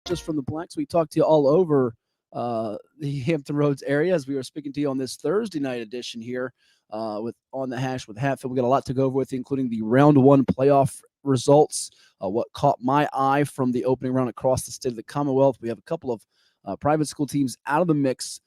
just from the Blacks. We talked to you all over the Hampton Roads area as we were speaking to you on this Thursday night edition here with On the Hash with Hatfield. We got a lot to go over with, including the round one playoff results, what caught my eye from the opening round across the state of the Commonwealth. We have a couple of private school teams out of the mix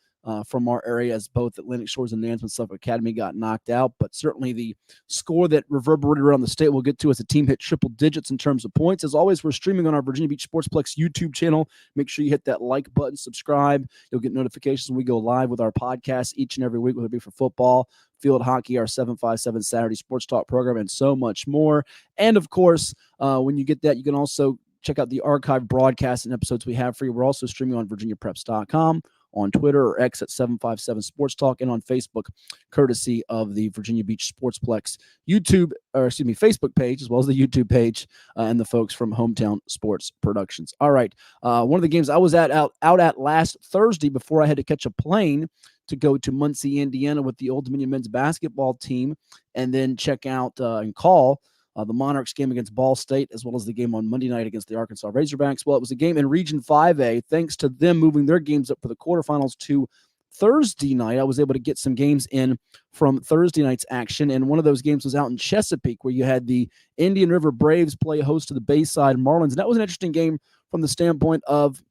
from our area, as both Atlantic Shores and Nansemond Suffolk Academy got knocked out. But certainly the score that reverberated around the state we'll get to as the team hit triple digits in terms of points. As always, we're streaming on our Virginia Beach Sportsplex YouTube channel. Make sure you hit that like button, subscribe. You'll get notifications when we go live with our podcast each and every week, whether it be for football, field hockey, our 757 Saturday Sports Talk program, and so much more. And, of course, when you get that, you can also check out the archived broadcasts and episodes we have for you. We're also streaming on VirginiaPreps.com, on Twitter or X at 757 Sports Talk, and on Facebook, courtesy of the Virginia Beach Sportsplex Facebook page, as well as the YouTube page, and the folks from Hometown Sports Productions. All right. One of the games I was out at last Thursday before I had to catch a plane to go to Muncie, Indiana with the Old Dominion men's basketball team, and then check out and call the Monarchs game against Ball State, as well as the game on Monday night against the Arkansas Razorbacks. Well, it was a game in Region 5A. Thanks to them moving their games up for the quarterfinals to Thursday night, I was able to get some games in from Thursday night's action, and one of those games was out in Chesapeake, where you had the Indian River Braves play host to the Bayside Marlins, and that was an interesting game from the standpoint of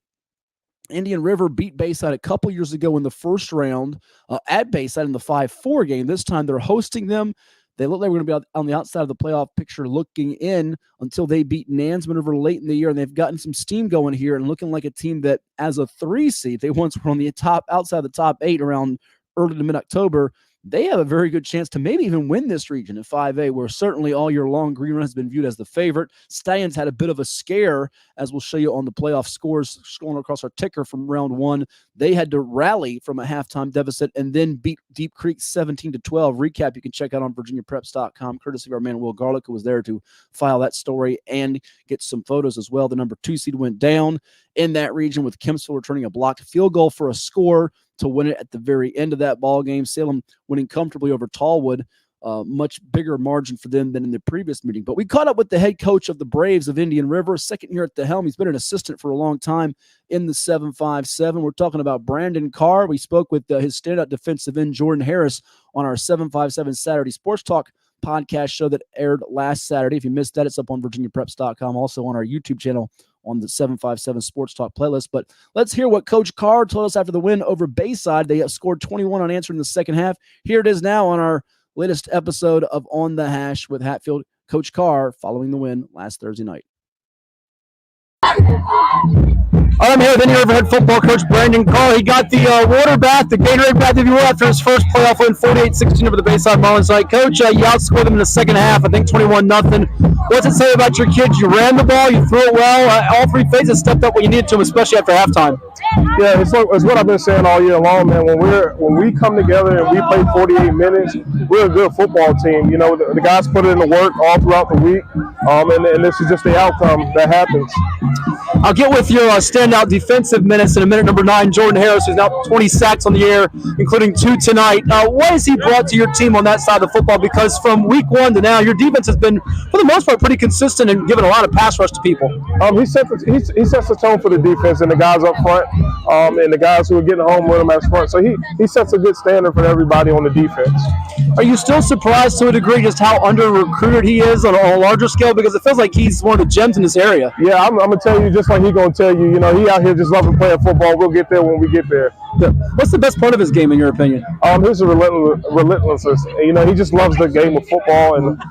Indian River beat Bayside a couple years ago in the first round at Bayside in the 5-4 game. This time they're hosting them. They look like they were going to be on the outside of the playoff picture looking in until they beat Nansemond River late in the year, and they've gotten some steam going here and looking like a team that, as a 3 seed, they once were on the outside the top 8 around early to mid-October. They have a very good chance to maybe even win this region in 5A, where certainly all year long Green Run has been viewed as the favorite. Stallions had a bit of a scare, as we'll show you on the playoff scores scrolling across our ticker from round one. They had to rally from a halftime deficit and then beat Deep Creek 17-12. Recap you can check out on VirginiaPreps.com, courtesy of our man Will Garlick, who was there to file that story and get some photos as well. The number 2 seed went down in that region, with Kempsville returning a blocked field goal for a score to win it at the very end of that ball game. Salem winning comfortably over Tallwood, much bigger margin for them than in the previous meeting. But we caught up with the head coach of the Braves of Indian River, second year at the helm. He's been an assistant for a long time in the 757. We're talking about Brandon Carr. We spoke with his standout defensive end, Jordan Harris, on our 757 Saturday Sports Talk podcast show that aired last Saturday. If you missed that, it's up on VirginiaPreps.com, also on our YouTube channel on the 757 Sports Talk playlist. But let's hear what Coach Carr told us after the win over Bayside. They scored 21 unanswered in the second half. Here it is now on our latest episode of On the Hash with Hatfield. Coach Carr following the win last Thursday night. I'm here with Indian River head football coach Brandon Carr. He got the water bath, the Gatorade bath, if you will, after his first playoff win, 48-16 over the Bayside Marlins night. Coach, you outscored them in the second half, I think 21-0. What's it say about your kids? You ran the ball, you threw it well. All three phases stepped up when you needed to, especially after halftime. Yeah, it's what I've been saying all year long, man. When we come together and we play 48 minutes, we're a good football team. You know, the guys put in the work all throughout the week, and this is just the outcome that happens. I'll get with your standout defensive minutes in a minute. Number 9, Jordan Harris, who's now 20 sacks on the year, including 2 tonight. What has he brought to your team on that side of the football? Because from week 1 to now, your defense has been, for the most part, pretty consistent and given a lot of pass rush to people. He sets the tone for the defense and the guys up front, and the guys who are getting home with him as front. So he sets a good standard for everybody on the defense. Are you still surprised to a degree just how under-recruited he is on a larger scale? Because it feels like he's one of the gems in this area. Yeah, I'm going to tell you, just like he's going to tell you, he out here just loving playing football. We'll get there when we get there. Yeah. What's the best part of his game, in your opinion? His relentlessness. He just loves the game of football, and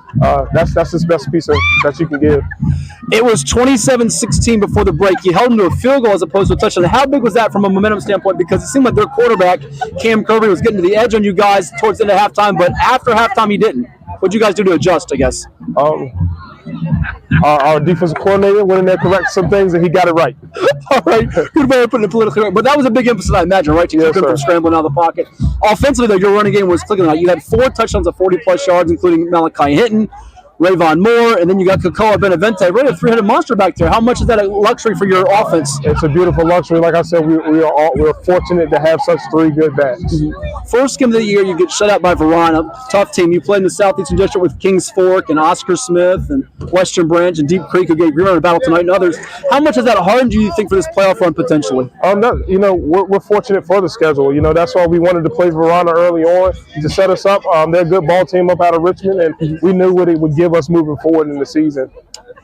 that's his best piece that you can give. It was 27-16 before the break. You held him to a field goal as opposed to a touchdown. How big was that from a momentum standpoint? Because it seemed like their quarterback, Cam Kirby, was getting to the edge on you guys towards the end of halftime, but after halftime he didn't. What'd you guys do to adjust, I guess? Our defensive coordinator went in there, corrected some things, and he got it right. All right. Good way of putting it politically. But that was a big emphasis, I imagine, right? To keep him from scrambling out of the pocket. Offensively, though, your running game was clicking out. You had 4 touchdowns of 40-plus yards, including Malachi Hinton. Rayvon Moore, and then you got Cocoa Benavente. Really a 300 monster back there. How much is that a luxury for your offense? It's a beautiful luxury. Like I said, we're fortunate to have such three good backs. Mm-hmm. First game of the year, you get shut out by Verona. Tough team. You played in the Southeastern District with Kings Fork and Oscar Smith and Western Branch and Deep Creek, who gave Greenwood a battle tonight, and others. How much has that hardened you think for this playoff run potentially? We're fortunate for the schedule. That's why we wanted to play Verona early on to set us up. They're a good ball team up out of Richmond, and we knew what it would give us moving forward in the season.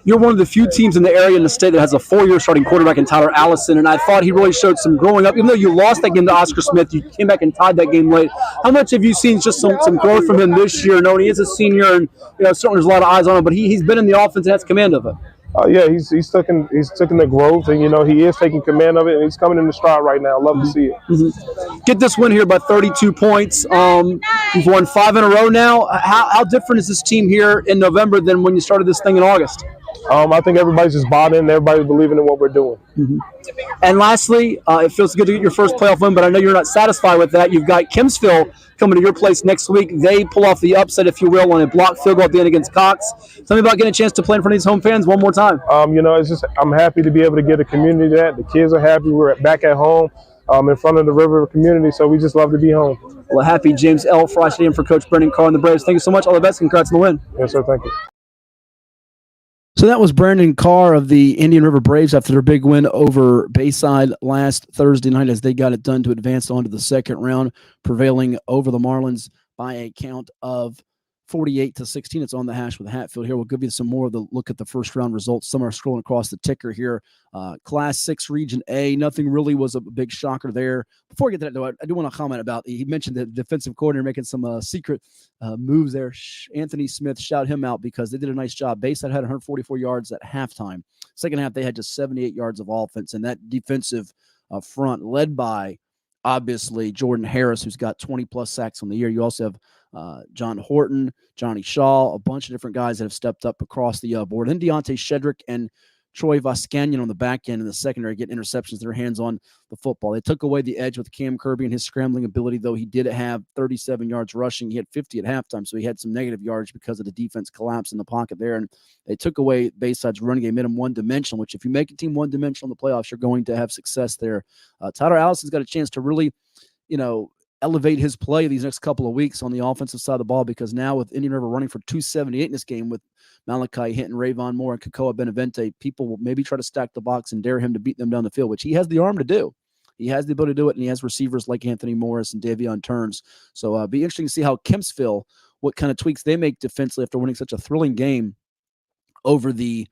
You're one of the few teams in the area in the state that has a 4-year starting quarterback in Tyler Allison, and I thought he really showed some growing up. Even though you lost that game to Oscar Smith, you came back and tied that game late. How much have you seen just some growth from him this year, knowing he is a senior and certainly there's a lot of eyes on him, but he's been in the offense and has command of it? He's taking the growth, and he is taking command of it, and he's coming in the stride right now. Love to see it. Mm-hmm. Get this win here by 32 points. You've won 5 in a row now. How different is this team here in November than when you started this thing in August? I think everybody's just bought in. Everybody's believing in what we're doing. Mm-hmm. And lastly, it feels good to get your first playoff win, but I know you're not satisfied with that. You've got Kempsville coming to your place next week. They pull off the upset, if you will, on a blocked field goal at the end against Cox. Tell me about getting a chance to play in front of these home fans one more time. It's just I'm happy to be able to get a community that. The kids are happy. We're back at home in front of the River community, so we just love to be home. Well, happy James L. Frost Stadium for Coach Brendan Carr and the Braves. Thank you so much. All the best. Congrats on the win. Yes, sir. Thank you. So that was Brandon Carr of the Indian River Braves after their big win over Bayside last Thursday night as they got it done to advance on to the second round, prevailing over the Marlins by a count of 48-16. It's on the hash with Hatfield here. We'll give you some more of the look at the first round results. Some are scrolling across the ticker here. Class 6 Region A, nothing really was a big shocker there. Before I get to that, though, I do want to comment about, he mentioned the defensive coordinator making some secret moves there. Anthony Smith, shout him out because they did a nice job. Bayside had 144 yards at halftime. Second half, they had just 78 yards of offense, and that defensive front led by, obviously, Jordan Harris, who's got 20-plus sacks on the year. You also have John Horton, Johnny Shaw, a bunch of different guys that have stepped up across the board. Then Deontay Shedrick and Troy Voskanian on the back end in the secondary get interceptions, their hands on the football. They took away the edge with Cam Kirby and his scrambling ability, though he did have 37 yards rushing. He had 50 at halftime, so he had some negative yards because of the defense collapse in the pocket there. And they took away Bayside's running game, made him one-dimensional, which if you make a team one-dimensional in the playoffs, you're going to have success there. Tyler Allison's got a chance to really, elevate his play these next couple of weeks on the offensive side of the ball, because now with Indian River running for 278 in this game with Malachi Hinton, Rayvon Moore, and Cocoa Benavente, people will maybe try to stack the box and dare him to beat them down the field, which he has the arm to do. He has the ability to do it, and he has receivers like Anthony Morris and Davion Turns. So it'll be interesting to see how Kempsville, what kind of tweaks they make defensively after winning such a thrilling game over the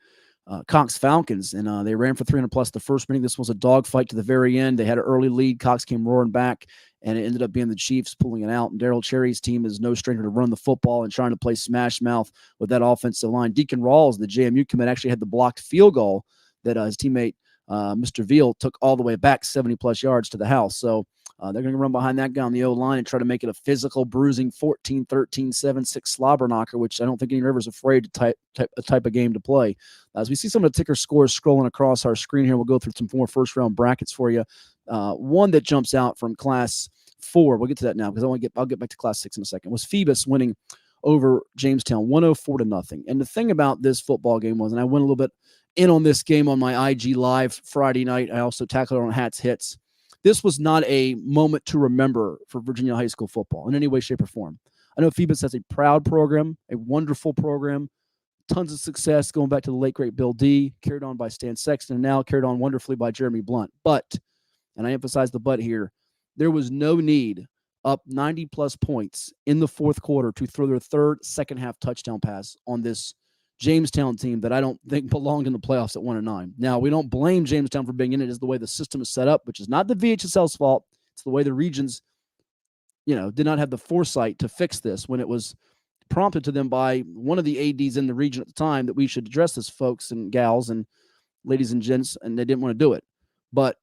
Cox Falcons, and they ran for 300-plus the first inning. This was a dogfight to the very end. They had an early lead. Cox came roaring back, and it ended up being the Chiefs pulling it out. And Darrell Cherry's team is no stranger to run the football and trying to play smash mouth with that offensive line. Deacon Rawls, the JMU commit, actually had the blocked field goal that his teammate, Mr. Veal, took all the way back 70-plus yards to the house. So they're going to run behind that guy on the O-line and try to make it a physical, bruising 14-13, 7-6 slobber knocker, which I don't think Indian River's afraid to type of game to play. As we see some of the ticker scores scrolling across our screen here, we'll go through some more first-round brackets for you. One that jumps out from Class 4, we'll get to that now because I'll get back to Class 6 in a second, was Phoebus winning over Jamestown 104-0. And the thing about this football game was, and I went a little bit in on this game on my IG Live Friday night. I also tackled it on Hats Hits. This was not a moment to remember for Virginia high school football in any way, shape, or form. I know Phoebus has a proud program, a wonderful program, tons of success going back to the late, great Bill D, carried on by Stan Sexton, and now carried on wonderfully by Jeremy Blunt. But, and I emphasize the but here, there was no need up 90-plus points in the fourth quarter to throw their third second-half touchdown pass on this Jamestown team that I don't think belonged in the playoffs at 1-9. Now, we don't blame Jamestown for being in it. It's the way the system is set up, which is not the VHSL's fault. It's the way the regions, did not have the foresight to fix this when it was prompted to them by one of the ADs in the region at the time that we should address this, folks and gals and ladies and gents, and they didn't want to do it. But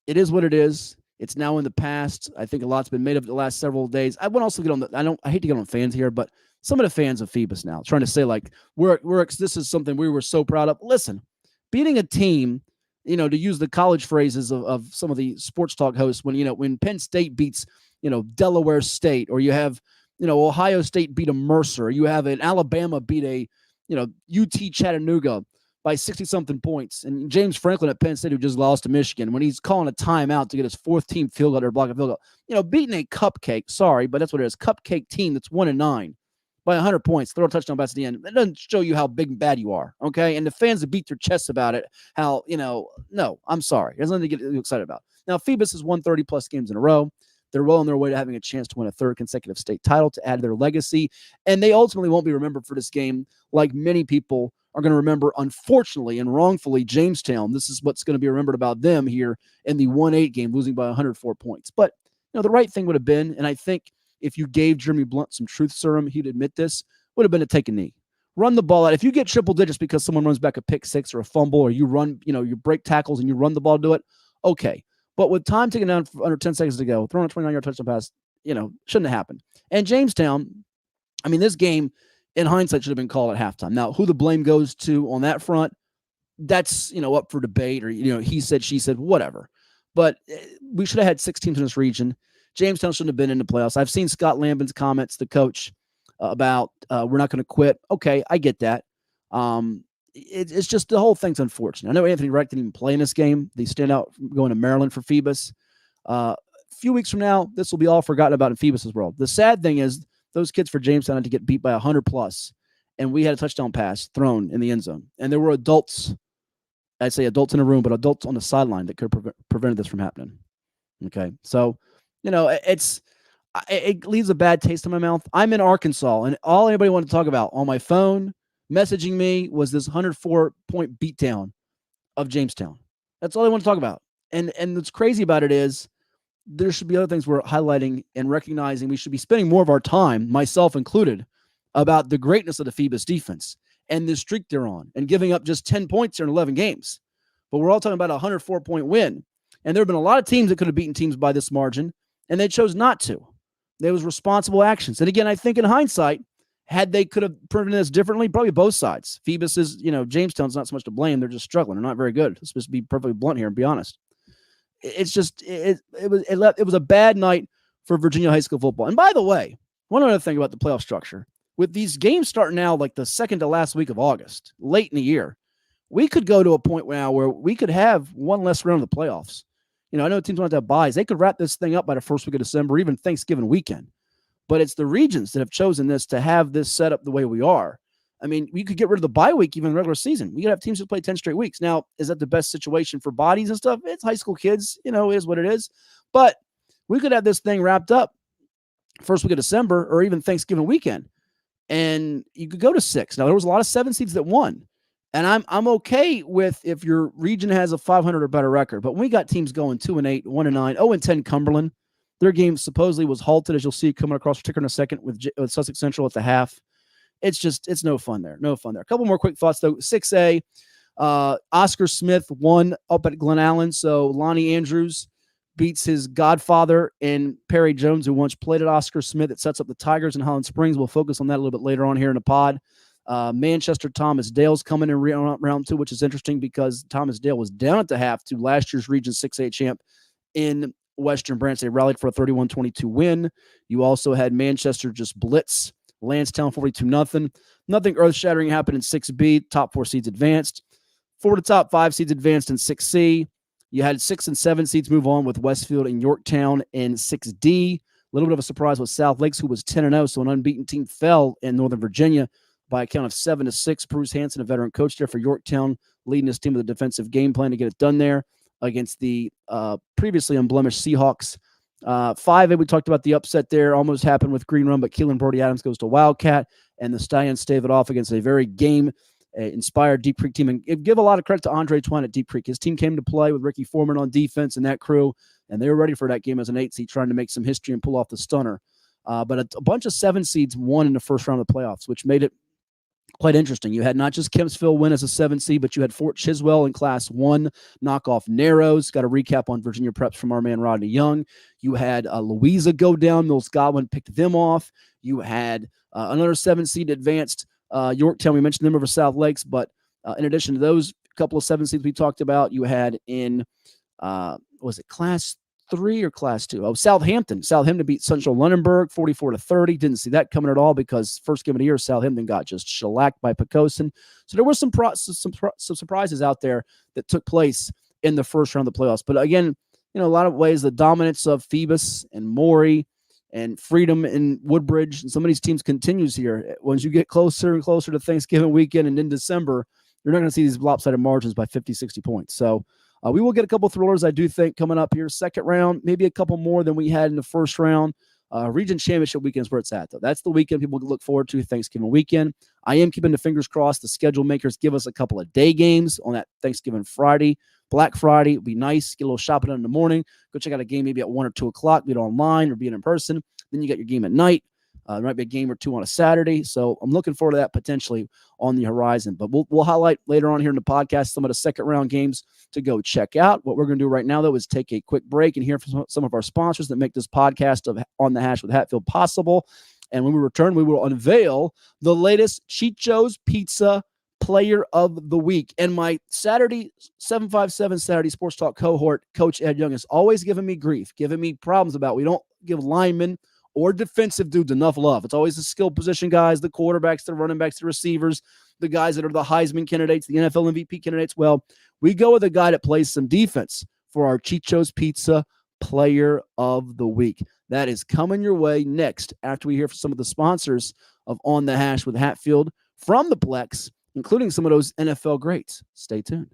it is what it is. It's now in the past. I think a lot's been made of the last several days. I want to also get on I hate to get on fans here, but some of the fans of Phoebus now trying to say like this is something we were so proud of. Listen, beating a team, to use the college phrases of some of the sports talk hosts, when Penn State beats Delaware State, or you have Ohio State beat a Mercer. You have an Alabama beat a, UT Chattanooga by 60-something points. And James Franklin at Penn State, who just lost to Michigan, when he's calling a timeout to get his fourth-team field goal or block a field goal, beating a cupcake, sorry, but that's what it is, cupcake team that's 1-9 by 100 points, throw a touchdown pass at the end. That doesn't show you how big and bad you are, okay? And the fans that beat their chests about it, how, no, I'm sorry. There's nothing to get excited about. Now, Phoebus has won 30-plus games in a row. They're well on their way to having a chance to win a third consecutive state title to add to their legacy. And they ultimately won't be remembered for this game like many people are going to remember, unfortunately and wrongfully, Jamestown. This is what's going to be remembered about them here in the 1-8 game, losing by 104 points. But, the right thing would have been, and I think if you gave Jeremy Blunt some truth serum, he'd admit this, would have been to take a knee. Run the ball out. If you get triple digits because someone runs back a pick six or a fumble, or you run, you break tackles and you run the ball to it, okay. But with time taken down for under 10 seconds to go, throwing a 29-yard touchdown pass, shouldn't have happened. And Jamestown, this game, in hindsight, should have been called at halftime. Now, who the blame goes to on that front, that's, up for debate, or, he said, she said, whatever. But we should have had 6 teams in this region. Jamestown shouldn't have been in the playoffs. I've seen Scott Lambin's comments, the coach, about we're not going to quit. Okay, I get that. It's just the whole thing's unfortunate. I know Anthony Wright didn't even play in this game. They stand out going to Maryland for Phoebus. A few weeks from now, this will be all forgotten about in Phoebus's world. The sad thing is those kids for Jamestown had to get beat by 100+, and we had a touchdown pass thrown in the end zone. And there were adults, I'd say adults in a room, but adults on the sideline that could have prevented this from happening. Okay, so, it leaves a bad taste in my mouth. I'm in Arkansas, and all anybody wanted to talk about on my phone, messaging me, was this 104-point beatdown of Jamestown. That's all they want to talk about. And what's crazy about it is there should be other things we're highlighting and recognizing. We should be spending more of our time, myself included, about the greatness of the Phoebus defense and the streak they're on and giving up just 10 points here in 11 games. But we're all talking about a 104-point win. And there have been a lot of teams that could have beaten teams by this margin, and they chose not to. There was responsible actions. And again, I think in hindsight, had they could have prevented this differently, probably both sides. Phoebus is, Jamestown's not so much to blame. They're just struggling. They're not very good. Let's just be perfectly blunt here and be honest. It's just, it was a bad night for Virginia high school football. And by the way, one other thing about the playoff structure, with these games starting now like the second to last week of August, late in the year, we could go to a point now where we could have one less round of the playoffs. I know teams want to have buys. They could wrap this thing up by the first week of December, even Thanksgiving weekend. But it's the regions that have chosen this to have this set up the way we are. We could get rid of the bye week even in the regular season. We could have teams that play 10 straight weeks. Now, is that the best situation for bodies and stuff? It's high school kids. It is what it is. But we could have this thing wrapped up first week of December or even Thanksgiving weekend. And you could go to 6. Now, there was a lot of 7 seeds that won. And I'm okay with if your region has a 500 or better record. But when we got teams going 2-8, 1-9, 0-10 Cumberland, their game supposedly was halted, as you'll see coming across the ticker in a second with Sussex Central at the half. It's no fun there. No fun there. A couple more quick thoughts, though. 6A, Oscar Smith won up at Glen Allen. So Lonnie Andrews beats his godfather and Perry Jones, who once played at Oscar Smith. It sets up the Tigers in Holland Springs. We'll focus on that a little bit later on here in the pod. Manchester Thomas Dale's coming in round 2, which is interesting because Thomas Dale was down at the half to last year's Region 6A champ in Western Branch. They rallied for a 31-22 win. You also had Manchester just blitz Lansdowne 42-0. Nothing earth-shattering happened in 6B. Top 4 seeds advanced. 4 to top 5 seeds advanced in 6C. You had 6 and 7 seeds move on with Westfield and Yorktown in 6D. A little bit of a surprise with South Lakes, who was 10-0, so an unbeaten team fell in Northern Virginia by a count of 7-6. Bruce Hanson, a veteran coach there for Yorktown, leading his team with a defensive game plan to get it done there against the previously unblemished Seahawks. 5A, we talked about the upset there. Almost happened with Green Run, but Keelan Brody Adams goes to Wildcat, and the Stallions stave it off against a very game-inspired Deep Creek team. And give a lot of credit to Andre Twine at Deep Creek. His team came to play with Ricky Foreman on defense and that crew, and they were ready for that game as an 8 seed, trying to make some history and pull off the stunner. But a bunch of 7 seeds won in the first round of the playoffs, which made it quite interesting. You had not just Kempsville win as a 7 seed, but you had Fort Chiswell in Class 1 knock off Narrows. Got a recap on Virginia Preps from our man Rodney Young. You had Louisa go down. Mills Godwin picked them off. You had another 7 seed advanced Yorktown. We mentioned them over South Lakes, but in addition to those couple of 7 seeds we talked about, you had in was it Class 3 or Class 2? Oh, Southampton. Southampton beat Central Lunenburg 44-30. Didn't see that coming at all because first game of the year, Southampton got just shellacked by Pocosin. So there were some surprises out there that took place in the first round of the playoffs. But again, a lot of ways, the dominance of Phoebus and Maury and Freedom and Woodbridge and some of these teams continues here. Once you get closer and closer to Thanksgiving weekend and in December, you're not going to see these lopsided margins by 50, 60 points. So we will get a couple thrillers, I do think, coming up here. Second round, maybe a couple more than we had in the first round. Region Championship weekend is where it's at, though. That's the weekend people look forward to, Thanksgiving weekend. I am keeping the fingers crossed the schedule makers give us a couple of day games on that Thanksgiving Friday. Black Friday would be nice. Get a little shopping in the morning. Go check out a game maybe at 1 or 2 o'clock. Be it online or be it in person. Then you got your game at night. There might be a game or two on a Saturday. So I'm looking forward to that potentially on the horizon. But we'll highlight later on here in the podcast some of the second round games to go check out. What we're going to do right now, though, is take a quick break and hear from some of our sponsors that make this podcast of On the Hash with Hatfield possible. And when we return, we will unveil the latest Chicho's Pizza Player of the Week. And my Saturday 757 Saturday Sports Talk cohort, Coach Ed Young, is always giving me grief, giving me problems about we don't give linemen or defensive dudes enough love. It's always the skill position guys, the quarterbacks, the running backs, the receivers, the guys that are the Heisman candidates, the NFL MVP candidates. Well, we go with a guy that plays some defense for our Chicho's Pizza Player of the Week. That is coming your way next after we hear from some of the sponsors of On the Hash with Hatfield from the Plex, including some of those NFL greats. Stay tuned.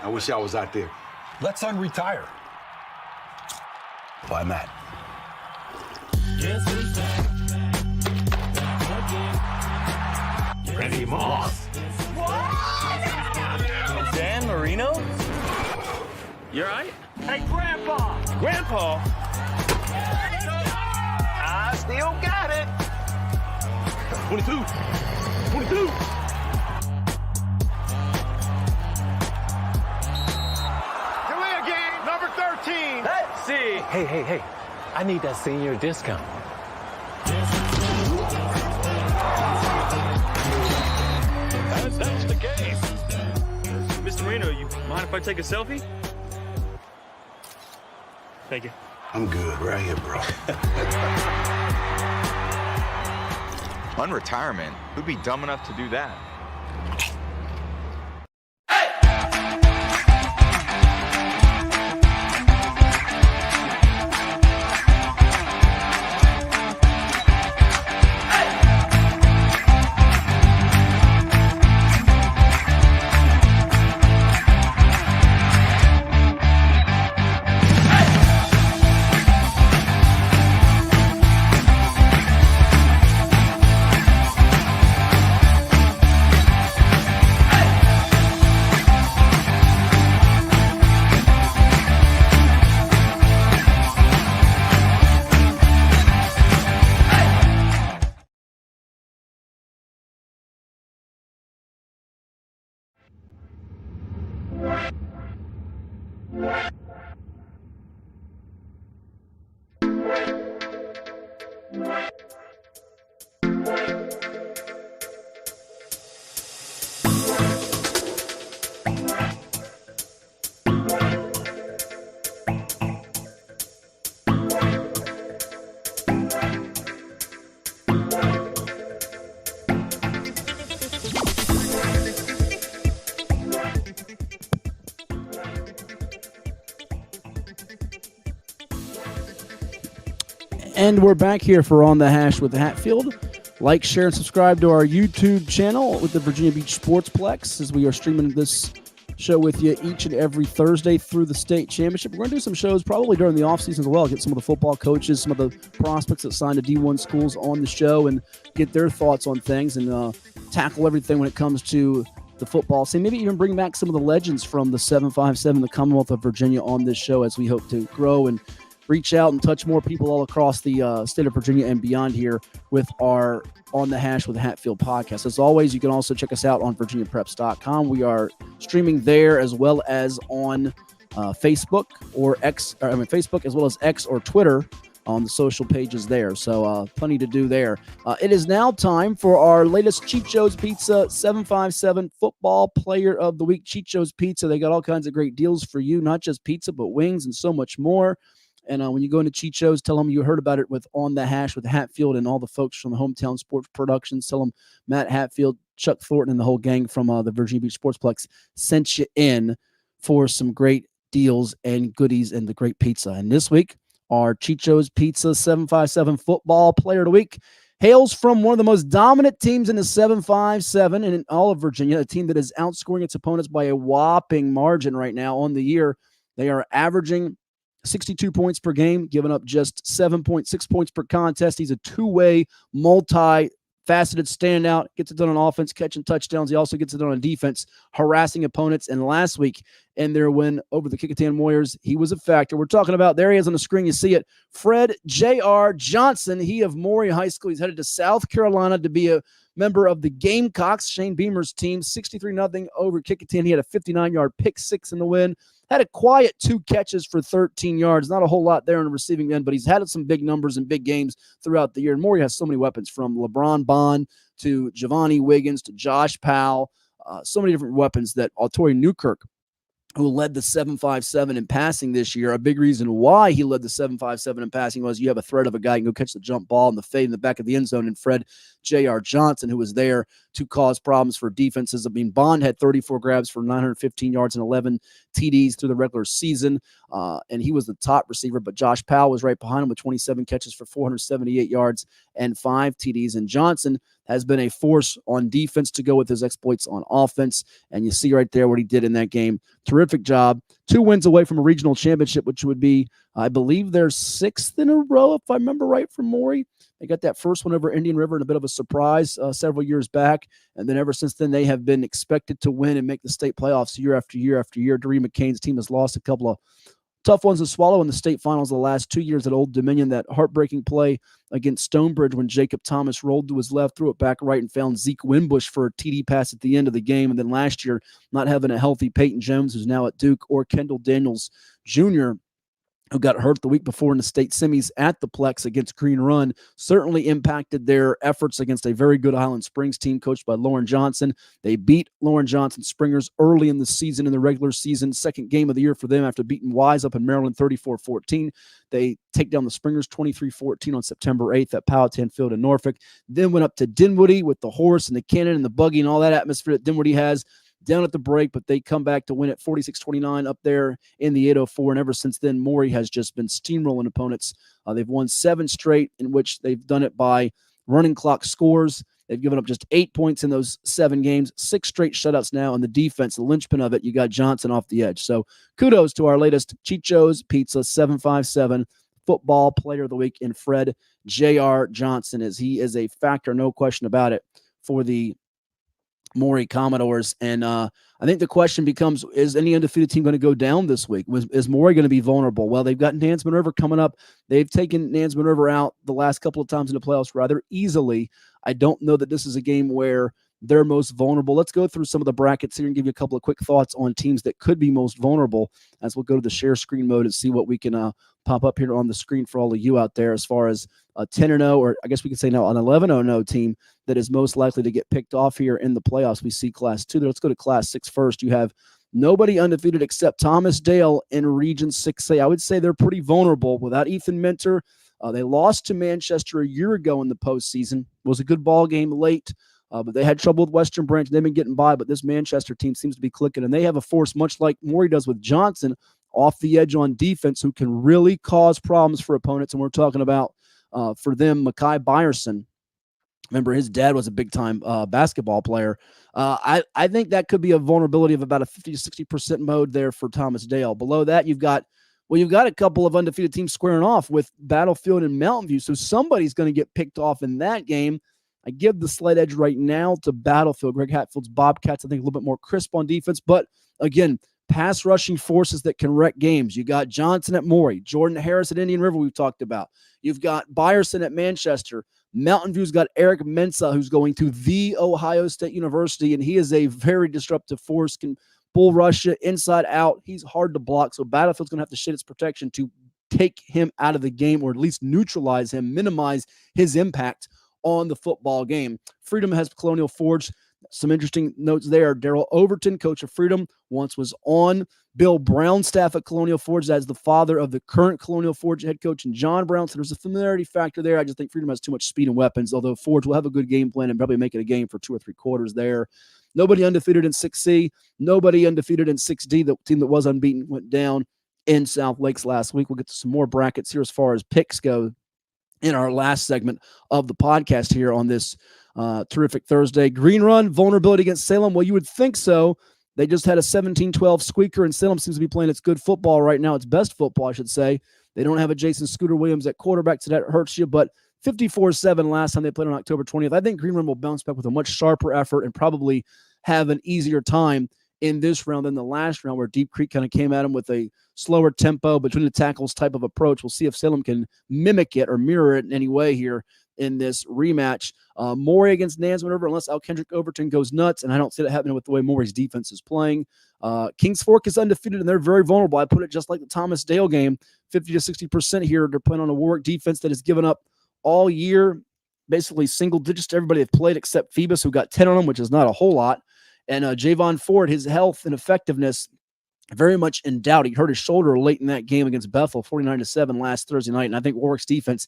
I wish I was out there. Let's unretire. Why, Matt? Ready, Moss. Dan Marino? You alright? Hey, Grandpa! Grandpa? I still got it. 22. 22. Let's see. Hey. I need that senior discount. That's the case. Mr. Marino, you mind if I take a selfie? Thank you. I'm good right here, bro. Unretirement? Who'd be dumb enough to do that? And we're back here for On the Hash with Hatfield. Like, share, and subscribe to our YouTube channel with the Virginia Beach Sportsplex as we are streaming this show with you each and every Thursday through the state championship. We're going to do some shows probably during the offseason as well, get some of the football coaches, some of the prospects that signed to D1 schools on the show and get their thoughts on things and tackle everything when it comes to the football scene. Maybe even bring back some of the legends from the 757, the Commonwealth of Virginia, on this show as we hope to grow and reach out and touch more people all across the state of Virginia and beyond here with our On the Hash with Hatfield podcast. As always, you can also check us out on virginiapreps.com. We are streaming there as well as on Facebook or Facebook as well as X or Twitter on the social pages there. So plenty to do there. It is now time for our latest Chicho's Pizza 757 Football Player of the Week. Chicho's Pizza, they got all kinds of great deals for you, not just pizza, but wings and so much more. And when you go into Chicho's, tell them you heard about it with On the Hash with Hatfield and all the folks from the Hometown Sports Productions. Tell them Matt Hatfield, Chuck Thornton, and the whole gang from the Virginia Beach Sportsplex sent you in for some great deals and goodies and the great pizza. And this week, our Chicho's Pizza 757 Football Player of the Week hails from one of the most dominant teams in the 757 and in all of Virginia, a team that is outscoring its opponents by a whopping margin right now on the year. They are averaging 62 points per game, giving up just 7.6 points per contest. He's a two-way, multi-faceted standout, gets it done on offense, catching touchdowns. He also gets it done on defense, harassing opponents. And last week in their win over the Kecoughtan Warriors, he was a factor. We're talking about, there he is on the screen, you see it, Fred J.R. Johnson. He of Maury High School. He's headed to South Carolina to be a member of the Gamecocks, Shane Beamer's team, 63-0 over Kecoughtan. He had a 59-yard pick six in the win. Had a quiet 2 catches for 13 yards. Not a whole lot there on the receiving end, but he's had some big numbers and big games throughout the year. And Maury has so many weapons, from LeBron Bond to Giovanni Wiggins to Josh Powell. So many different weapons that Altori Newkirk, who led the 757 in passing this year. A big reason why he led the 757 in passing was you have a threat of a guy who can go catch the jump ball in the fade in the back of the end zone, and Fred J.R. Johnson, who was there to cause problems for defenses. I mean, Bond had 34 grabs for 915 yards and 11 TDs through the regular season, and he was the top receiver, but Josh Powell was right behind him with 27 catches for 478 yards and 5 TDs, and Johnson has been a force on defense to go with his exploits on offense, and you see right there what he did in that game. Terrific job. 2 wins away from a regional championship, which would be, I believe, their 6th in a row, if I remember right, from Maury. They got that first one over Indian River in a bit of a surprise several years back, and then ever since then, they have been expected to win and make the state playoffs year after year after year. Doreen McCain's team has lost a couple of tough ones to swallow in the state finals the last 2 years at Old Dominion. That heartbreaking play against Stonebridge when Jacob Thomas rolled to his left, threw it back right, and found Zeke Winbush for a TD pass at the end of the game. And then last year, not having a healthy Peyton Jones, who's now at Duke, or Kendall Daniels Jr., who got hurt the week before in the state semis at the Plex against Green Run, certainly impacted their efforts against a very good Highland Springs team coached by Lauren Johnson. They beat Lauren Johnson Springers early in the season, in the regular season, second game of the year for them after beating Wise up in Maryland 34-14. They take down the Springers 23-14 on September 8th at Powhatan Field in Norfolk. Then went up to Dinwiddie with the horse and the cannon and the buggy and all that atmosphere that Dinwiddie has, down at the break, but they come back to win it 46-29 up there in the 804. And ever since then, Maury has just been steamrolling opponents. They've won 7 straight, in which they've done it by running clock scores. They've given up just 8 points in those 7 games, 6 straight shutouts now. And the defense, the linchpin of it, you got Johnson off the edge. So kudos to our latest Chicho's Pizza 757 Football Player of the Week in Fred J.R. Johnson, as he is a factor, no question about it, for the Maury Commodores. And I think the question becomes, is any undefeated team going to go down this week? Is Maury going to be vulnerable? Well, they've got Nansemond River coming up. They've taken Nansemond River out the last couple of times in the playoffs rather easily. I don't know that this is a game where they're most vulnerable. Let's go through some of the brackets here and give you a couple of quick thoughts on teams that could be most vulnerable, as we'll go to the share screen mode and see what we can pop up here on the screen for all of you out there, as far as a 10-0, or I guess we could say now an 11-0 team that is most likely to get picked off here in the playoffs. We see Class 2 there. Let's go to Class 6 first. You have nobody undefeated except Thomas Dale in Region 6A. I would say they're pretty vulnerable without Ethan Minter. They lost to Manchester a year ago in the postseason. It was a good ball game late, but they had trouble with Western Branch. They've been getting by, but this Manchester team seems to be clicking, and they have a force, much like Maury does with Johnson, off the edge on defense, who can really cause problems for opponents. And we're talking about, for them, Makai Byerson, Remember, his dad was a big-time basketball player. I think that could be a vulnerability of about a 50 to 60% mode there for Thomas Dale. Below that, you've got a couple of undefeated teams squaring off with Battlefield and Mountain View, so somebody's going to get picked off in that game. I give the slight edge right now to Battlefield. Greg Hatfield's Bobcats, I think, a little bit more crisp on defense, but again, pass rushing forces that can wreck games. You got Johnson at Maury, Jordan Harris at Indian River we've talked about. You've got Byerson at Manchester. Mountain View's got Eric Mensah, who's going to The Ohio State University, and he is a very disruptive force, can bull rush it inside out. He's hard to block, so Battlefield's going to have to shed its protection to take him out of the game, or at least neutralize him, minimize his impact on the football game. Freedom has Colonial Forge. Some interesting notes there. Daryl Overton, coach of Freedom, once was on Bill Brown's staff at Colonial Forge as the father of the current Colonial Forge head coach, and John Brown. So there's a familiarity factor there. I just think Freedom has too much speed and weapons, although Forge will have a good game plan and probably make it a game for 2 or 3 quarters there. Nobody undefeated in 6C. Nobody undefeated in 6D. The team that was unbeaten went down in South Lakes last week. We'll get to some more brackets here as far as picks go in our last segment of the podcast here on this terrific Thursday. Green Run, vulnerability against Salem. Well, you would think so. They just had a 17-12 squeaker, and Salem seems to be playing its good football right now. Its best football, I should say. They don't have a Jason Scooter Williams at quarterback, so that hurts you, but 54-7 last time they played on October 20th. I think Green Run will bounce back with a much sharper effort and probably have an easier time in this round than the last round, where Deep Creek kind of came at them with a slower tempo between the tackles type of approach. We'll see if Salem can mimic it or mirror it in any way here in this rematch. Maury against Nansman River, unless Al Kendrick Overton goes nuts, and I don't see that happening with the way Maury's defense is playing. Kings Fork is undefeated, and they're very vulnerable. I put it just like the Thomas Dale game, 50 to 60% here. They're playing on a Warwick defense that has given up all year, basically single digits to everybody they've played except Phoebus, who got 10 on them, which is not a whole lot. And Javon Ford, his health and effectiveness very much in doubt. He hurt his shoulder late in that game against Bethel, 49-7 last Thursday night. And I think Warwick's defense,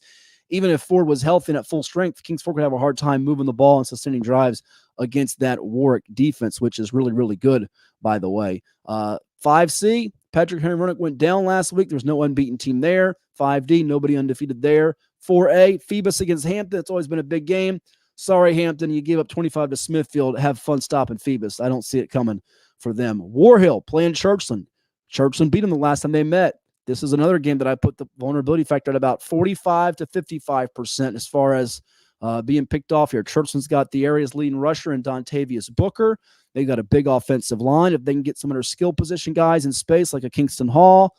even if Ford was healthy and at full strength, Kings Fork would have a hard time moving the ball and sustaining drives against that Warwick defense, which is really, really good, by the way. 5C, Patrick Henry Roanoke went down last week. There's no unbeaten team there. 5D, nobody undefeated there. 4A, Phoebus against Hampton. It's always been a big game. Sorry, Hampton, you gave up 25 to Smithfield. Have fun stopping Phoebus. I don't see it coming for them. War Hill playing Churchland. Churchland beat them the last time they met. This is another game that I put the vulnerability factor at about 45 to 55% as far as being picked off here. Churchland's got the area's leading rusher in Dontavius Booker. They got a big offensive line. If they can get some of their skill position guys in space, like a Kingston Hall,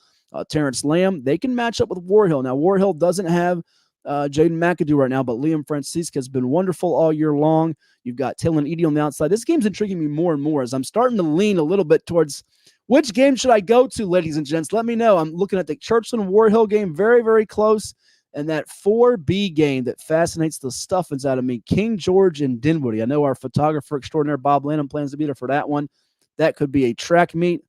Terrence Lamb, they can match up with War Hill. Now, War Hill doesn't have Jaden McAdoo right now, but Liam Francisca has been wonderful all year long. You've got Taylor Edie on the outside. This game's intriguing me more and more as I'm starting to lean a little bit towards which game should I go to, ladies and gents. Let me know. I'm looking at the Churchland War Hill game, very, very close, and that 4B game that fascinates the stuffings out of me, King George and Dinwiddie. I know our photographer extraordinaire Bob Lanham plans to be there for that one. That could be a track meet.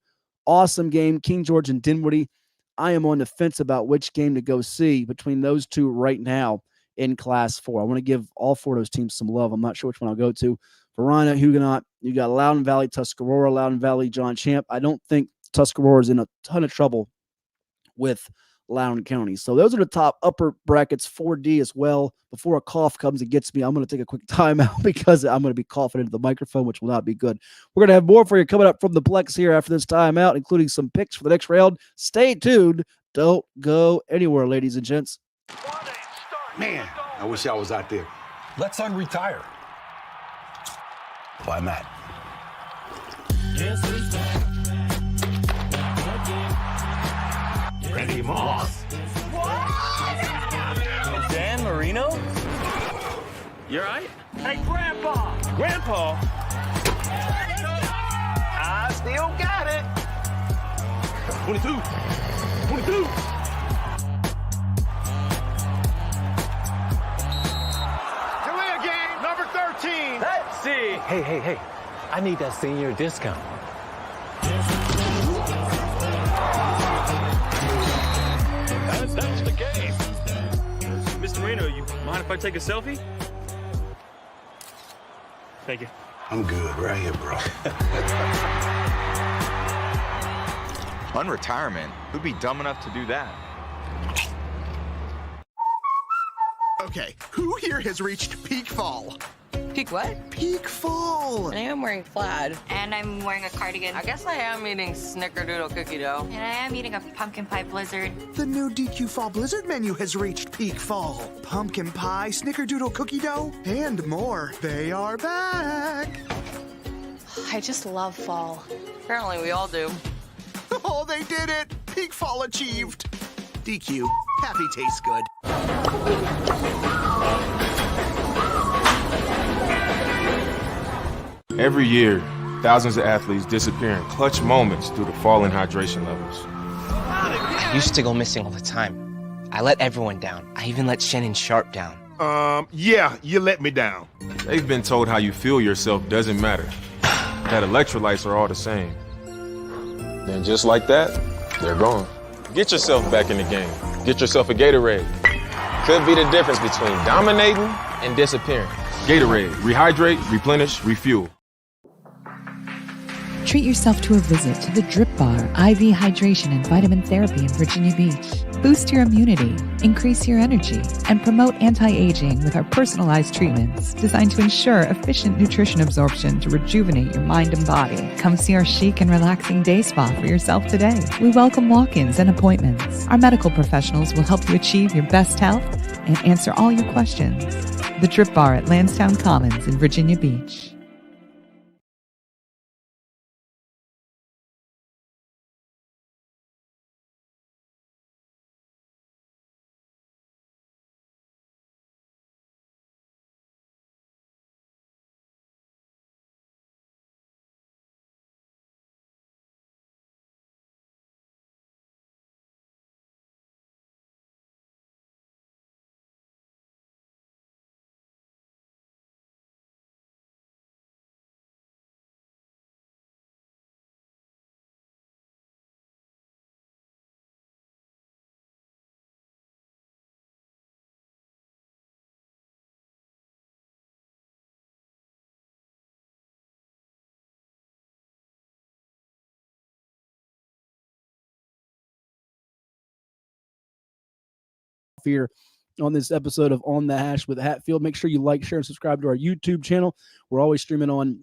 Awesome game, King George and Dinwiddie. I am on the fence about which game to go see between those two right now in Class 4. I want to give all 4 of those teams some love. I'm not sure which one I'll go to. Verona, Huguenot, you got Loudoun Valley, Tuscarora, Loudoun Valley, John Champ. I don't think Tuscarora is in a ton of trouble with Loudoun County. So those are the top upper brackets, 4D as well. Before a cough comes and gets me, I'm going to take a quick timeout because I'm going to be coughing into the microphone, which will not be good. We're going to have more for you coming up from the Plex here after this timeout, including some picks for the next round. Stay tuned. Don't go anywhere, ladies and gents. Man, I wish I was out there. Let's unretire. Why not? Randy Moss. Dan Marino? You all right? Hey, Grandpa! Grandpa. I still got it. 22. 22. Kalia game, number 13. Let's see. Hey. I need that senior discount. That's the game. Mr. Marino, you mind if I take a selfie? Thank you. I'm good right here, bro. Unretirement? Who'd be dumb enough to do that? Okay, who here has reached peak fall? Peak what? Peak fall! I am wearing plaid. And I'm wearing a cardigan. I guess I am eating snickerdoodle cookie dough. And I am eating a pumpkin pie blizzard. The new DQ Fall Blizzard menu has reached peak fall. Pumpkin pie, snickerdoodle cookie dough, and more. They are back! I just love fall. Apparently we all do. Oh, they did it! Peak fall achieved! DQ, happy tastes good. Every year, thousands of athletes disappear in clutch moments due to falling hydration levels. I used to go missing all the time. I let everyone down. I even let Shannon Sharp down. Yeah, you let me down. They've been told how you feel yourself doesn't matter, that electrolytes are all the same. Then just like that, they're gone. Get yourself back in the game. Get yourself a Gatorade. Could be the difference between dominating and disappearing. Gatorade, rehydrate, replenish, refuel. Treat yourself to a visit to the Drip Bar IV Hydration and Vitamin Therapy in Virginia Beach. Boost your immunity, increase your energy, and promote anti-aging with our personalized treatments designed to ensure efficient nutrition absorption to rejuvenate your mind and body. Come see our chic and relaxing day spa for yourself today. We welcome walk-ins and appointments. Our medical professionals will help you achieve your best health and answer all your questions. The Drip Bar at Lansdowne Commons in Virginia Beach. Here on this episode of On the Hash with Hatfield. Make sure you like, share, and subscribe to our YouTube channel. We're always streaming on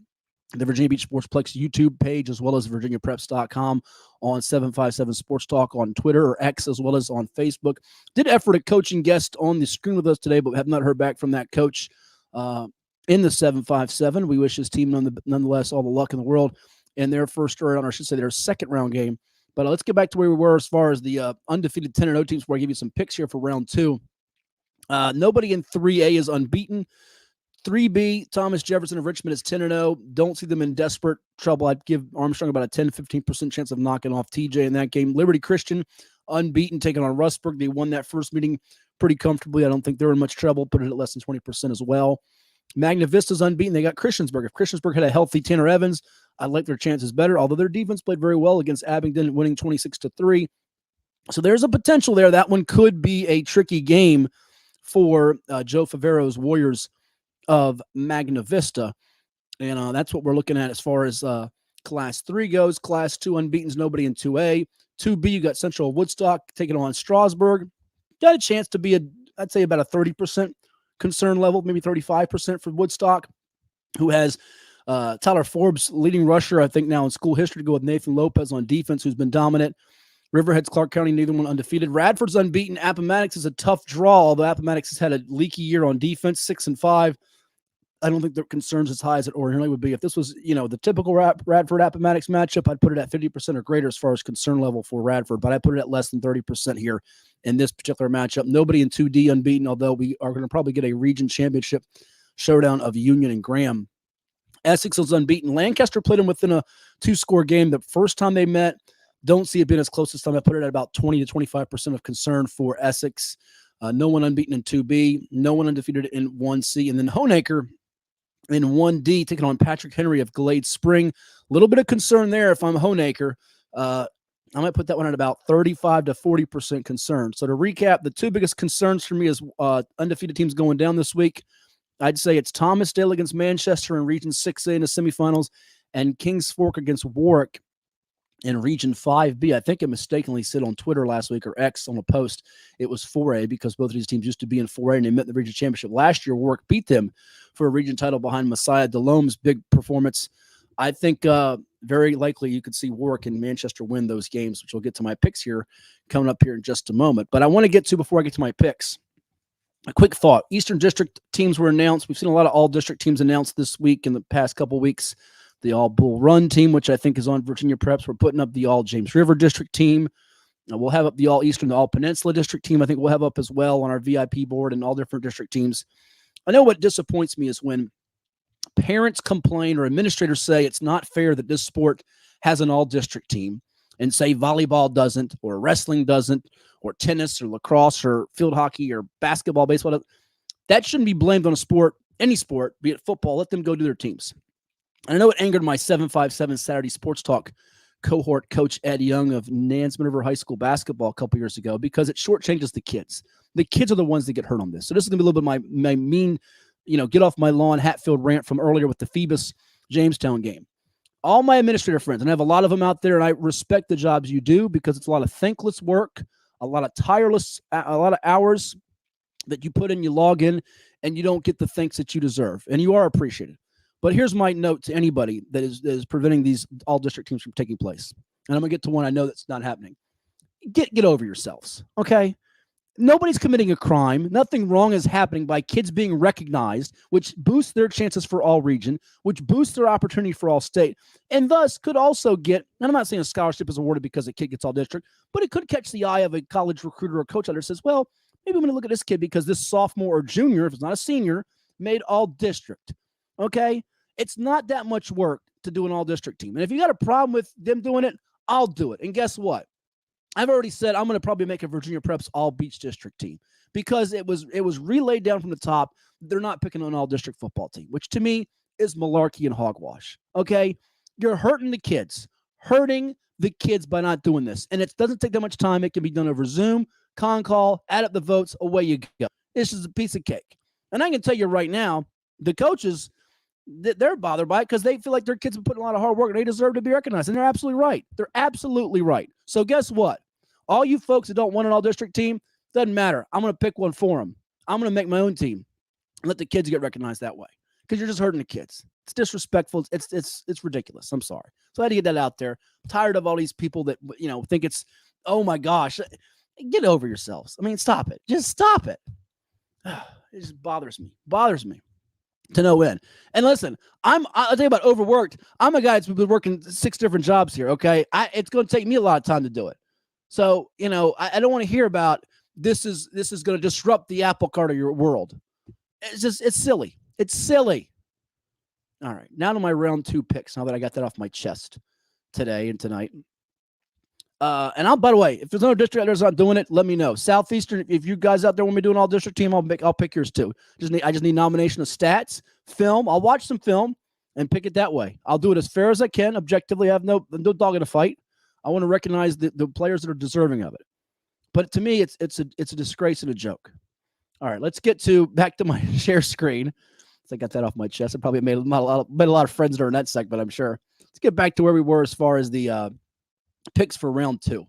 the Virginia Beach Sportsplex YouTube page, as well as virginiapreps.com, on 757 Sports Talk on Twitter or X, as well as on Facebook. Did effort a coaching guest on the screen with us today, but have not heard back from that coach in the 757. We wish his team nonetheless all the luck in the world in their first round, or I should say their second round game. But let's get back to where we were as far as the undefeated 10-0 teams, before I give you some picks here for round two. Nobody in 3A is unbeaten. 3B, Thomas Jefferson of Richmond is 10-0. Don't see them in desperate trouble. I'd give Armstrong about a 10-15% chance of knocking off TJ in that game. Liberty Christian, unbeaten, taking on Rustburg. They won that first meeting pretty comfortably. I don't think they're in much trouble. Put it at less than 20% as well. Magna Vista's unbeaten. They got Christiansburg. If Christiansburg had a healthy Tanner Evans, I like their chances better, although their defense played very well against Abingdon, winning 26-3. So there's a potential there. That one could be a tricky game for Joe Favero's Warriors of Magna Vista. And that's what we're looking at as far as Class 3 goes. Class 2 unbeaten's nobody in 2A. 2B, you got Central Woodstock taking on Strasburg. Got a chance to be, I'd say, about a 30% concern level, maybe 35% for Woodstock, who has Tyler Forbes, leading rusher, I think now in school history, to go with Nathan Lopez on defense, who's been dominant. Riverhead's Clark County, neither one undefeated. Radford's unbeaten. Appomattox is a tough draw, although Appomattox has had a leaky year on defense, 6-5. I don't think their concerns as high as it ordinarily would be. If this was, the typical Radford-Appomattox matchup, I'd put it at 50% or greater as far as concern level for Radford, but I put it at less than 30% here in this particular matchup. Nobody in 2D unbeaten, although we are going to probably get a region championship showdown of Union and Graham. Essex was unbeaten. Lancaster played them within a 2-score game the first time they met. Don't see it being as close this time. I put it at about 20 to 25% of concern for Essex. No one unbeaten in 2B. No one undefeated in 1C. And then Honaker in 1D, taking on Patrick Henry of Glade Spring. A little bit of concern there if I'm Honaker. I might put that one at about 35 to 40% concern. So to recap, the two biggest concerns for me is undefeated teams going down this week. I'd say it's Thomasdale against Manchester in Region 6A in the semifinals, and Kings Fork against Warwick in Region 5B. I think it mistakenly said on Twitter last week, or X on a post, it was 4A, because both of these teams used to be in 4A and they met in the region championship last year. Warwick beat them for a region title behind Messiah Delome's big performance. I think very likely you could see Warwick and Manchester win those games, which we'll get to my picks here coming up here in just a moment. But I want to get to, before I get to my picks, a quick thought. Eastern District teams were announced. We've seen a lot of all-district teams announced this week in the past couple weeks. The All-Bull Run team, which I think is on Virginia Preps. We're putting up the All-James River District team. We'll have up the All-Eastern, the All-Peninsula District team. I think we'll have up as well on our VIP board and all different district teams. I know what disappoints me is when parents complain or administrators say it's not fair that this sport has an all-district team, and say volleyball doesn't, or wrestling doesn't, or tennis or lacrosse or field hockey or basketball, baseball. That shouldn't be blamed on a sport, any sport, be it football. Let them go do their teams. And I know it angered my 757 Saturday Sports Talk cohort coach Ed Young of Nansemond River High School basketball a couple years ago, because it shortchanges the kids. The kids are the ones that get hurt on this. So this is going to be a little bit of my mean, get off my lawn Hatfield rant from earlier with the Phoebus Jamestown game. All my administrator friends, and I have a lot of them out there, and I respect the jobs you do, because it's a lot of thankless work, a lot of a lot of hours that you put in, you log in, and you don't get the thanks that you deserve, and you are appreciated. But here's my note to anybody that is preventing these all-district teams from taking place. And I'm going to get to one I know that's not happening. Get over yourselves, okay? Nobody's committing a crime. Nothing wrong is happening by kids being recognized, which boosts their chances for all region, which boosts their opportunity for all state, and thus could also get, and I'm not saying a scholarship is awarded because a kid gets all district, but it could catch the eye of a college recruiter or coach out there says, well, maybe I'm going to look at this kid because this sophomore or junior, if it's not a senior, made all district. Okay? It's not that much work to do an all-district team. And if you got a problem with them doing it, I'll do it. And guess what? I've already said I'm going to probably make a Virginia Preps all-beach district team, because it was relayed down from the top. They're not picking an all-district football team, which to me is malarkey and hogwash. Okay? You're hurting the kids by not doing this. And it doesn't take that much time. It can be done over Zoom, con call, add up the votes, away you go. This is a piece of cake. And I can tell you right now, the coaches, they're bothered by it because they feel like their kids have put in a lot of hard work and they deserve to be recognized. And they're absolutely right. They're absolutely right. So guess what? All you folks that don't want an all-district team, doesn't matter. I'm going to pick one for them. I'm going to make my own team and let the kids get recognized that way, because you're just hurting the kids. It's disrespectful. It's ridiculous. I'm sorry. So I had to get that out there. I'm tired of all these people that, think it's, oh my gosh, get over yourselves. I mean, stop it. Just stop it. It just bothers me to no end. And listen, I'll tell you about overworked. I'm a guy that's been working 6 different jobs here. Okay. It's going to take me a lot of time to do it. So, I don't want to hear about this is going to disrupt the apple cart of your world. It's silly. It's silly. All right. Now to my round 2 picks. Now that I got that off my chest today and tonight. And by the way, if there's no district out there that's not doing it, let me know. Southeastern, if you guys out there want me to do an all district team, I'll pick yours too. I just need nomination of stats, film. I'll watch some film and pick it that way. I'll do it as fair as I can. Objectively, I have no dog in the fight. I want to recognize the players that are deserving of it. But to me, it's a disgrace and a joke. All right, let's get back to my share screen. So I got that off my chest. I probably made a lot of friends during that segment, I'm sure. Let's get back to where we were as far as the picks for round 2.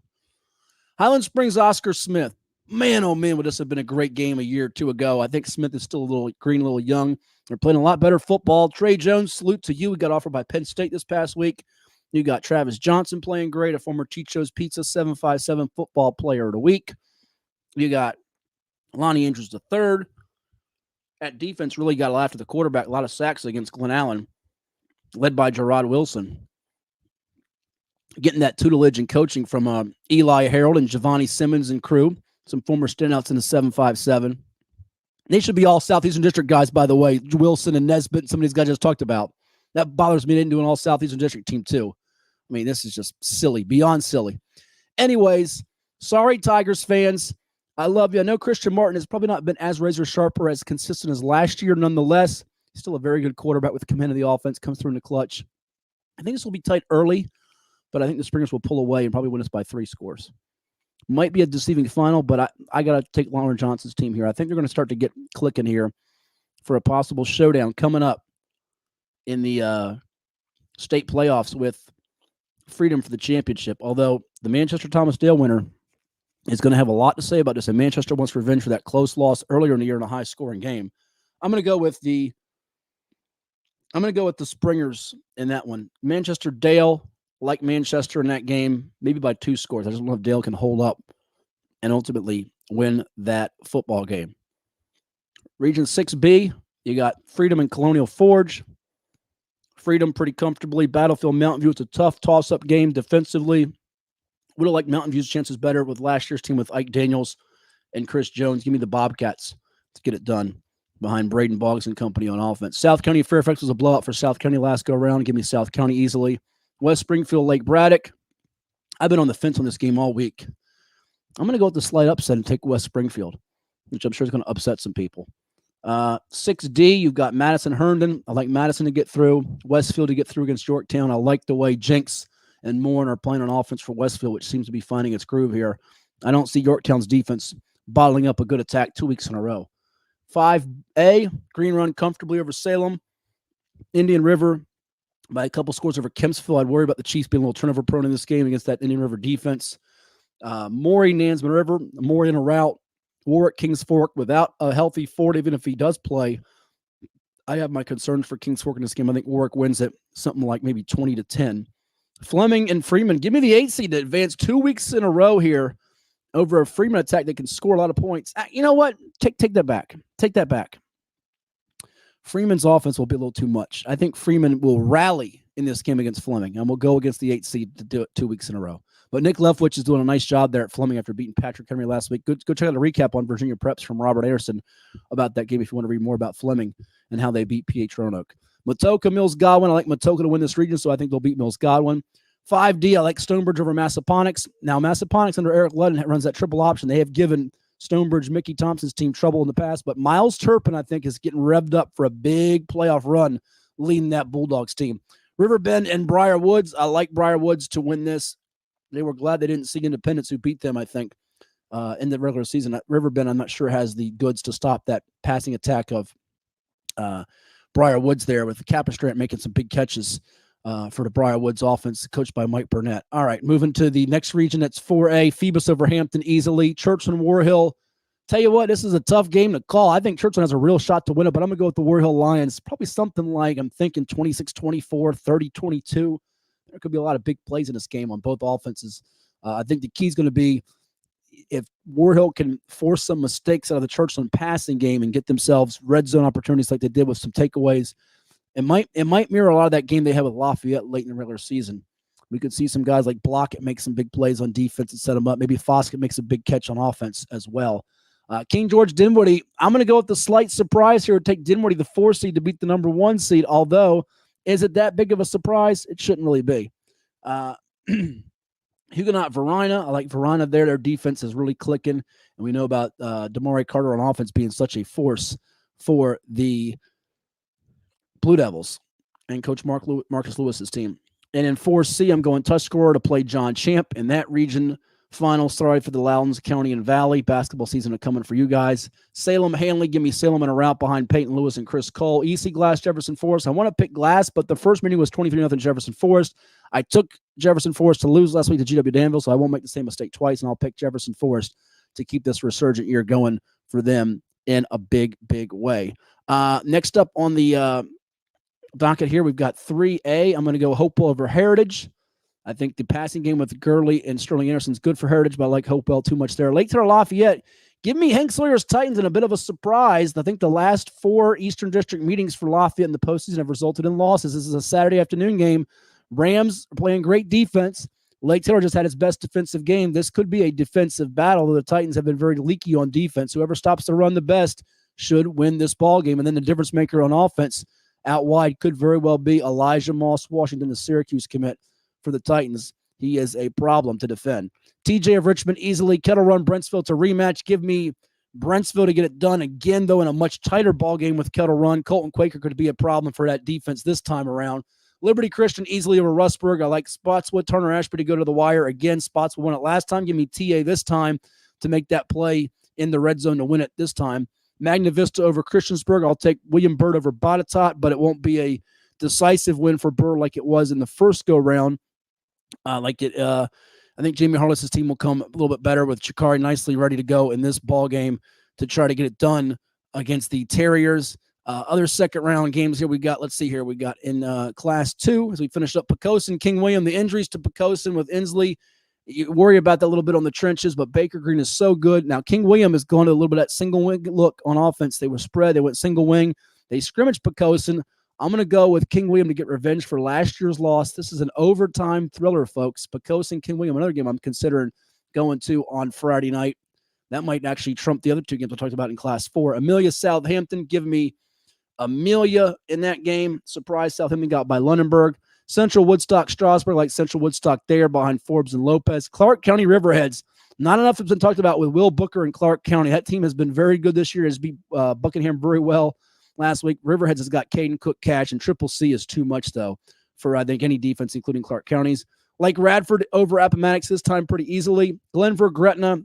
Highland Springs, Oscar Smith. Man, oh man, would this have been a great game a year or 2 ago. I think Smith is still a little green, a little young. They're playing a lot better football. Trey Jones, salute to you. He got offered by Penn State this past week. You got Travis Johnson playing great, a former Chicho's Pizza 757 football player of the week. You got Lonnie Andrews III. That defense really got after the quarterback. A lot of sacks against Glen Allen, led by Gerard Wilson. Getting that tutelage and coaching from Eli Harold and Giovanni Simmons and crew, some former standouts in the 757. They should be all Southeastern District guys, by the way. Wilson and Nesbitt and some of these guys I just talked about. That bothers me. They didn't do an all Southeastern District team too. I mean, this is just silly, beyond silly. Anyways, sorry, Tigers fans. I love you. I know Christian Martin has probably not been as razor sharp or as consistent as last year. Nonetheless, he's still a very good quarterback with command of the offense, comes through in the clutch. I think this will be tight early, but I think the Springers will pull away and probably win us by 3 scores. Might be a deceiving final, but I got to take Lauren Johnson's team here. I think they're going to start to get clicking here for a possible showdown coming up in the state playoffs with Freedom for the championship, although the Manchester Thomas Dale winner is going to have a lot to say about this, and Manchester wants revenge for that close loss earlier in the year in a high-scoring game. I'm going to go with the Springers in that one. Manchester Dale, like Manchester in that game, maybe by 2 scores. I just don't know if Dale can hold up and ultimately win that football game. Region 6B, you got Freedom and Colonial Forge. Freedom pretty comfortably. Battlefield Mountain View, it's a tough toss-up game defensively. Would have liked Mountain View's chances better with last year's team with Ike Daniels and Chris Jones. Give me the Bobcats to get it done behind Braden Boggs and company on offense. South County Fairfax was a blowout for South County last go-around. Give me South County easily. West Springfield, Lake Braddock. I've been on the fence on this game all week. I'm going to go with the slight upset and take West Springfield, which I'm sure is going to upset some people. 6D, you've got Madison Herndon. I like Madison to get through. Westfield to get through against Yorktown. I like the way Jenks and Moore are playing on offense for Westfield, which seems to be finding its groove here. I don't see Yorktown's defense bottling up a good attack 2 weeks in a row. 5A, Green Run comfortably over Salem. Indian River by a couple scores over Kempsville. I'd worry about the Chiefs being a little turnover prone in this game against that Indian River defense. Maury, Nansemond River. Maury in a rout. Warwick, Kings Fork without a healthy Ford, even if he does play. I have my concerns for Kings Fork in this game. I think Warwick wins it something like maybe 20-10. Fleming and Freeman, give me the 8 seed to advance 2 weeks in a row here over a Freeman attack that can score a lot of points. You know what? Take that back. Take that back. Freeman's offense will be a little too much. I think Freeman will rally in this game against Fleming, and we'll go against the 8 seed to do it 2 weeks in a row. But Nick Leftwich is doing a nice job there at Fleming after beating Patrick Henry last week. Go check out a recap on Virginia Preps from Robert Anderson about that game if you want to read more about Fleming and how they beat PH Roanoke. Matoka, Mills, Godwin. I like Matoka to win this region, so I think they'll beat Mills, Godwin. 5D, I like Stonebridge over Massaponics. Now, Massaponics under Eric Ludden runs that triple option. They have given Stonebridge, Mickey Thompson's team trouble in the past, but Miles Turpin, I think, is getting revved up for a big playoff run leading that Bulldogs team. Riverbend and Briar Woods. I like Briar Woods to win this. They were glad they didn't see Independence, who beat them, I think, in the regular season. Riverbend, I'm not sure, has the goods to stop that passing attack of Briar Woods there, with the Capistrant making some big catches for the Briar Woods offense, coached by Mike Burnett. All right, moving to the next region. That's 4A. Phoebus over Hampton easily. Churchland, War Hill. Tell you what, this is a tough game to call. I think Churchland has a real shot to win it, but I'm going to go with the War Hill Lions. Probably something like, I'm thinking 26-24, 30-22. There could be a lot of big plays in this game on both offenses. I think the key is going to be if War Hill can force some mistakes out of the Churchland passing game and get themselves red zone opportunities like they did with some takeaways. It might mirror a lot of that game they had with Lafayette late in the regular season. We could see some guys like Blockett make some big plays on defense and set them up. Maybe Foskett makes a big catch on offense as well. King George, Dinwiddie. I'm going to go with the slight surprise here. Take Dinwiddie, the 4 seed, to beat the number 1 seed, although is it that big of a surprise? It shouldn't really be. Huguenot, Verina. I like Verina there. Their defense is really clicking. And we know about Damari Carter on offense being such a force for the Blue Devils and Coach Marcus Lewis's team. And in 4C, I'm going Tuscarora to play John Champ in that region final. Sorry for the Loudons County and Valley. Basketball season are coming for you guys. Salem, Hanley. Give me Salem in a rout behind Peyton Lewis and Chris Cole. EC Glass, Jefferson Forest. I want to pick Glass, but the first meeting was 23-0 Jefferson Forest. I took Jefferson Forest to lose last week to GW Danville, so I won't make the same mistake twice, and I'll pick Jefferson Forest to keep this resurgent year going for them in a big, big way. Next up on the docket here, we've got 3A. I'm going to go Hopewell over Heritage. I think the passing game with Gurley and Sterling Anderson is good for Heritage, but I like Hopewell too much there. Lake Terre Lafayette, give me Hank Sawyer's Titans in a bit of a surprise. I think the last 4 Eastern District meetings for Lafayette in the postseason have resulted in losses. This is a Saturday afternoon game. Rams are playing great defense. Lake Terre just had its best defensive game. This could be a defensive battle. The Titans have been very leaky on defense. Whoever stops the run the best should win this ball game. And then the difference maker on offense out wide could very well be Elijah Moss Washington, the Syracuse commit for the Titans. He is a problem to defend. TJ of Richmond easily. Kettle Run, Brentsville to rematch. Give me Brentsville to get it done again, though, in a much tighter ball game with Kettle Run. Colton Quaker could be a problem for that defense this time around. Liberty Christian easily over Rustburg. I like Spotswood. Turner Ashby to go to the wire again. Spotswood won it last time. Give me TA this time to make that play in the red zone to win it this time. Magna Vista over Christiansburg. I'll take William Byrd over Botetourt, but it won't be a decisive win for Byrd like it was in the first go-round. Like it. I think Jamie Harless's team will come a little bit better with Chikari nicely ready to go in this ball game to try to get it done against the Terriers. Other second round games here we got. Let's see here. We got in Class 2 as we finish up Poquoson, King William. The injuries to Poquoson with Inslee. You worry about that a little bit on the trenches, but Baker Green is so good. Now, King William is going to a little bit of that single wing look on offense. They were spread. They went single wing. They scrimmaged Poquoson. I'm going to go with King William to get revenge for last year's loss. This is an overtime thriller, folks. Poquoson, King William, another game I'm considering going to on Friday night. That might actually trump the other two games I talked about in Class 4. Amelia Southampton, give me Amelia in that game. Surprise, Southampton got by Lunenburg. Central Woodstock Strasburg, like Central Woodstock there behind Forbes and Lopez. Clark County Riverheads. Not enough has been talked about with Will Booker and Clark County. That team has been very good this year. Has beat Buckingham very well last week. Riverheads has got Caden Cook Cash, and Triple C is too much, though, for I think any defense, including Clark County's. Like Radford over Appomattox this time pretty easily. Glenver, Gretna.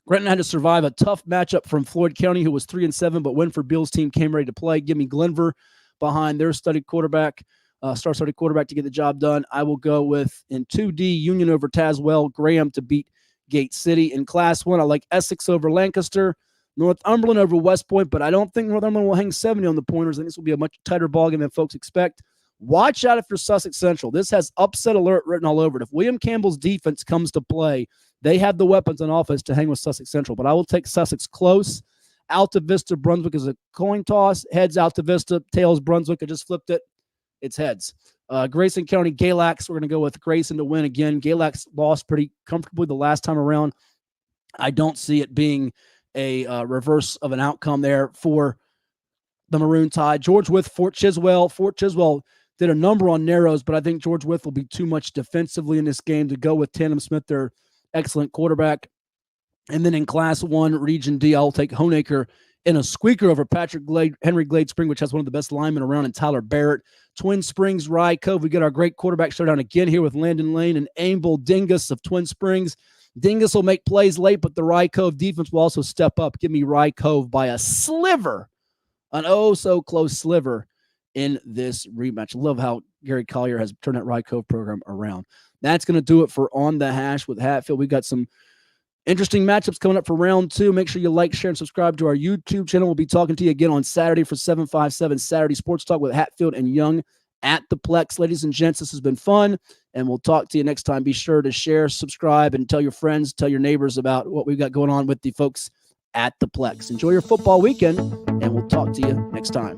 Gretna had to survive a tough matchup from Floyd County, who was 3-7, but Winford Beal's team came ready to play. Give me Glenver behind their star-studded quarterback to get the job done. I will go with, in 2D, Union over Tazewell, Graham to beat Gate City. In Class 1, I like Essex over Lancaster, Northumberland over West Point, but I don't think Northumberland will hang 70 on the Pointers. I think this will be a much tighter ballgame than folks expect. Watch out if you're Sussex Central. This has upset alert written all over it. If William Campbell's defense comes to play, they have the weapons on offense to hang with Sussex Central, but I will take Sussex close. Alta Vista, Brunswick is a coin toss. Heads, Alta Vista. Tails, Brunswick. I just flipped it. It's heads. Grayson County, Galax. We're going to go with Grayson to win again. Galax lost pretty comfortably the last time around. I don't see it being a reverse of an outcome there for the Maroon Tide. George Wythe, Fort Chiswell. Fort Chiswell did a number on narrows, but I think George Wythe will be too much defensively in this game to go with Tandem Smith, their excellent quarterback. And then in Class 1, Region D, I'll take Honaker in a squeaker over Patrick Glade, Henry Glade Spring, which has one of the best linemen around, in Tyler Barrett. Twin Springs, Rye Cove. We get our great quarterback showdown again here with Landon Lane and Amble Dingus of Twin Springs. Dingus will make plays late, but the Rye Cove defense will also step up. Give me Rye Cove by a sliver, an oh-so-close sliver in this rematch. Love how Gary Collier has turned that Rye Cove program around. That's going to do it for On the Hash with Hatfield. We've got some interesting matchups coming up for round 2. Make sure you like, share, and subscribe to our YouTube channel. We'll be talking to you again on Saturday for 757 Saturday Sports Talk with Hatfield and Young at the Plex. Ladies and gents, this has been fun, and we'll talk to you next time. Be sure to share, subscribe, and tell your friends, tell your neighbors about what we've got going on with the folks at the Plex. Enjoy your football weekend, and we'll talk to you next time.